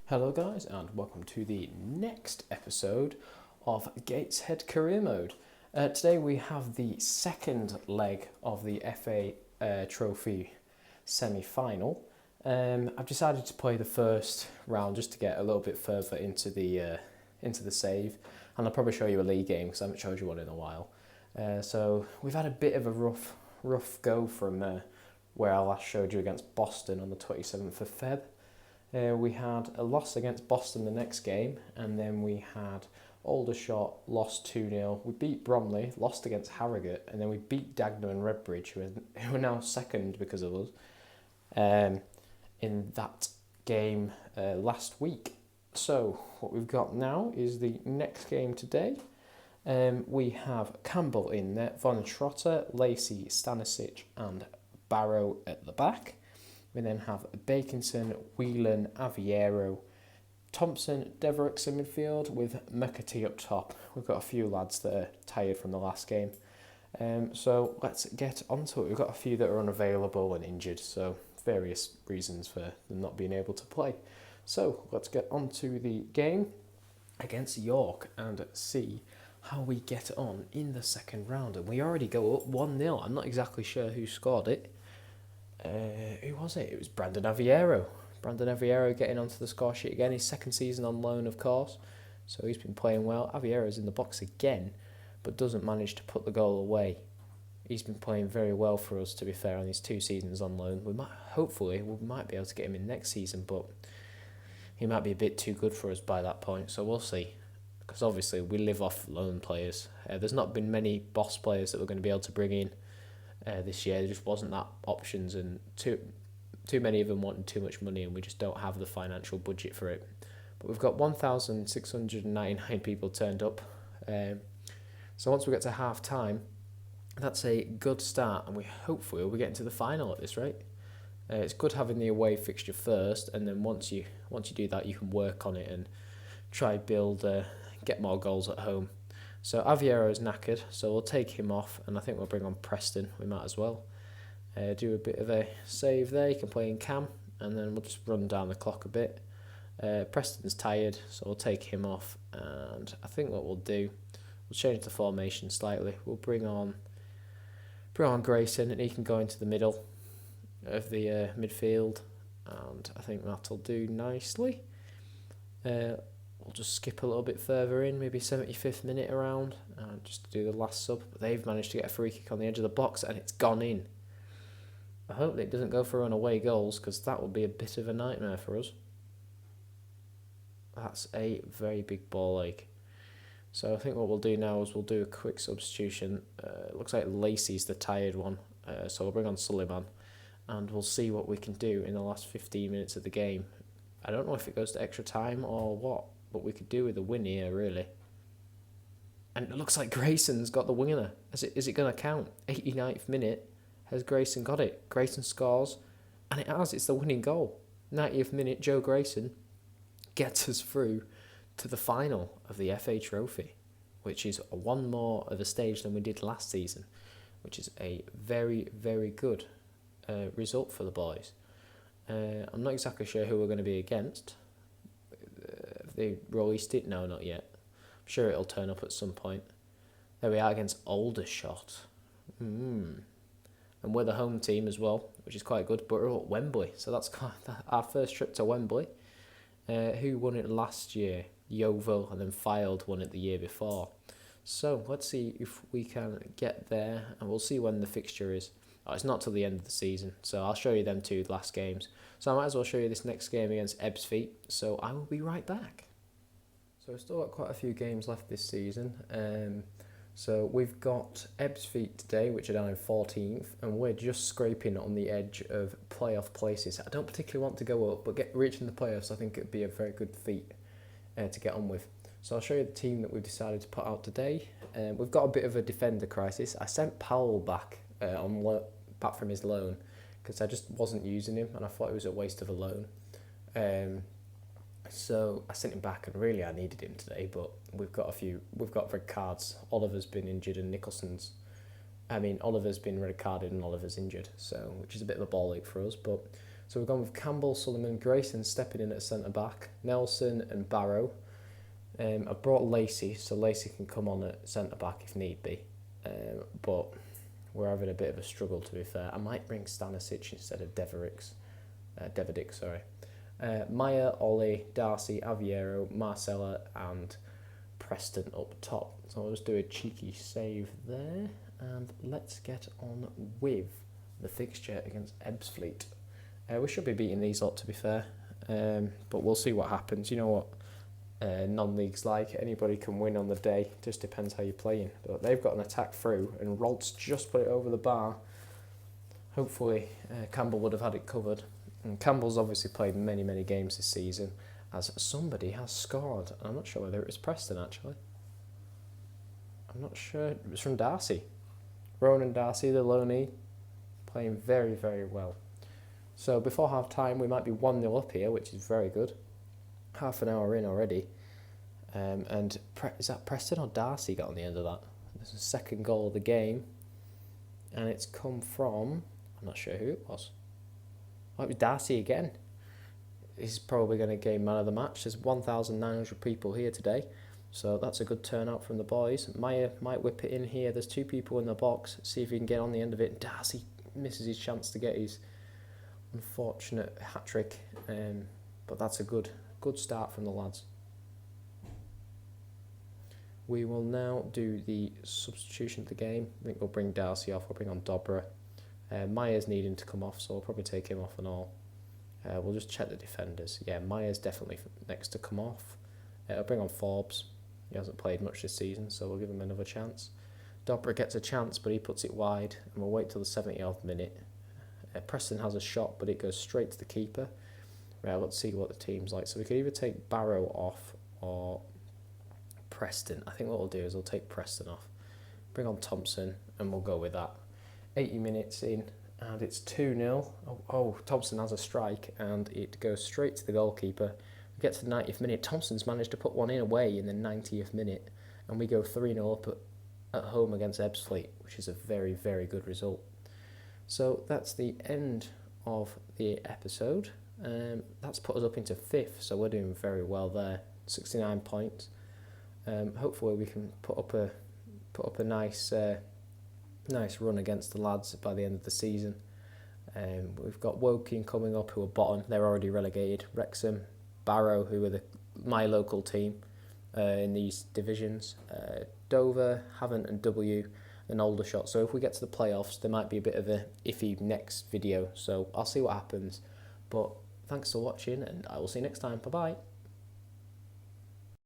Hello guys and welcome to the next episode of Gateshead Career Mode. Today we have the second leg of the FA Trophy semi-final. I've decided to play the first round just to get a little bit further into the save, and I'll probably show you a league game because I haven't showed you one in a while. So we've had a bit of a rough go from where I last showed you against Boston on the 27th of Feb. We had a loss against Boston the next game, and then we had Aldershot, lost 2-0. We beat Bromley, lost against Harrogate, and then we beat Dagenham and Redbridge, who are now second because of us, in that game last week. So what we've got now is the next game today. We have Campbell in net, Von Trotter, Lacey, Stanisic and Barrow at the back. We then have Bakinson, Whelan, Aviero, Thompson, Devereux in midfield with McAtee up top. We've got a few lads that are tired from the last game. So let's get onto it. We've got a few that are unavailable and injured, so various reasons for them not being able to play. So let's get onto the game against York and see how we get on in the second round. And we already go up 1-0. I'm not exactly sure who scored it. Who was it? It was Brandon Aviero. Brandon Aviero getting onto the score sheet again. His second season on loan, of course. So he's been playing well. Aviero's in the box again, but doesn't manage to put the goal away. He's been playing very well for us, to be fair, on his 2 seasons on loan. We might be able to get him in next season, but he might be a bit too good for us by that point. So we'll see. Because obviously we live off loan players. There's not been many boss players that we're going to be able to bring in this year. There just wasn't that options, and too many of them wanted too much money, and we just don't have the financial budget for it. But we've got 1,699 people turned up. So once we get to half time, that's a good start, and hopefully we'll be getting to the final at this rate. It's good having the away fixture first, and then once you do that, you can work on it and try build get more goals at home. So Aviero is knackered, so we'll take him off, and I think we'll bring on Preston. We might as well do a bit of a save there. He can play in cam, and then we'll just run down the clock a bit. Preston's tired, so we'll take him off, and I think what we'll do, we'll change the formation slightly. We'll bring on Grayson, and he can go into the middle of the midfield, and I think that'll do nicely. We'll just skip a little bit further in, maybe 75th minute around, just to do the last sub. But they've managed to get a free kick on the edge of the box, and it's gone in. I hope that it doesn't go for away goals, because that would be a bit of a nightmare for us. That's a very big ball ache. So I think what we'll do now is we'll do a quick substitution. It looks like Lacey's the tired one, so we'll bring on Sullivan, and we'll see what we can do in the last 15 minutes of the game. I don't know if it goes to extra time or what, but we could do with a win here, really. And it looks like Grayson's got the winner. Is it going to count? 89th minute. Has Grayson got it? Grayson scores, and it has. It's the winning goal. 90th minute, Joe Grayson gets us through to the final of the FA Trophy, which is one more of a stage than we did last season, which is a very, very good result for the boys. I'm not exactly sure who we're going to be against. Have they released it? No, not yet. I'm sure it'll turn up at some point. There we are against Aldershot. And we're the home team as well, which is quite good. But we're at Wembley, so that's our first trip to Wembley. Who won it last year? Yeovil, and then Fylde won it the year before. So let's see if we can get there, and we'll see when the fixture is. Oh, it's not till the end of the season, so I'll show you them 2 last games. So I might as well show you this next game against Ebbsfleet, so I will be right back. So we've still got quite a few games left this season. So we've got Ebbsfleet today, which are down in 14th, and we're just scraping on the edge of playoff places. I don't particularly want to go up, but reaching the playoffs I think it'd be a very good feat to get on with. So I'll show you the team that we've decided to put out today. We've got a bit of a defender crisis. I sent Powell back back from his loan because I just wasn't using him, and I thought it was a waste of a loan. So I sent him back, and really I needed him today, but we've got red cards. Oliver's been injured, and Oliver's been red carded and Oliver's injured, so which is a bit of a ball ache for us. But So we've gone with Campbell, Solomon, Grayson stepping in at centre-back, Nelson and Barrow. I've brought Lacey, so Lacey can come on at centre-back if need be. But we're having a bit of a struggle, to be fair. I might bring Stanisic instead of Deverick, sorry. Maya, Ollie, Darcy, Aviero, Marcella and Preston up top. So I'll just do a cheeky save there. And let's get on with the fixture against Ebbsfleet. We should be beating these lot, to be fair. But we'll see what happens. You know what non-league's like. Anybody can win on the day. Just depends how you're playing. But they've got an attack through, and Rolt's just put it over the bar. Hopefully Campbell would have had it covered. And Campbell's obviously played many, many games this season, as somebody has scored. I'm not sure whether it was Preston, actually. I'm not sure. It was from Darcy. Ronan Darcy, the loanee, playing very, very well. So before half-time, we might be 1-0 up here, which is very good. Half an hour in already. Is that Preston or Darcy got on the end of that? There's a second goal of the game. And it's come from... I'm not sure who it was. Oh, it was Darcy again. He's probably going to gain man of the match. There's 1,900 people here today. So that's a good turnout from the boys. Maya might whip it in here. There's 2 people in the box. See if he can get on the end of it. Darcy misses his chance to get his unfortunate hat-trick. But that's a good start from the lads. We will now do the substitution of the game. I think we'll bring Darcy off. We'll bring on Dobra. Maya's needing to come off, so we'll probably take him off and all. We'll just check the defenders. Yeah, Maya's definitely next to come off. I'll bring on Forbes. He hasn't played much this season, so we'll give him another chance. Dobra gets a chance, but he puts it wide, and we'll wait till the 70th minute. Preston has a shot, but it goes straight to the keeper. Right, let's see what the team's like. So we could either take Barrow off or Preston. I think what we'll do is we'll take Preston off. Bring on Thompson, and we'll go with that. 80 minutes in, and it's 2-0. Oh, Thompson has a strike, and it goes straight to the goalkeeper. We get to the 90th minute. Thompson's managed to put one in away in the 90th minute, and we go 3-0 up at home against Ebbsfleet, which is a very, very good result. So that's the end of the episode. That's put us up into 5th, so we're doing very well there. 69 points. Hopefully we can put up a nice run against the lads by the end of the season. We've got Woking coming up, who are bottom. They're already relegated. Wrexham, Barrow, who are my local team in these divisions. Dover, Havant and W, an Aldershot. So if we get to the playoffs, there might be a bit of a iffy next video. So I'll see what happens. But thanks for watching, and I will see you next time. Bye-bye.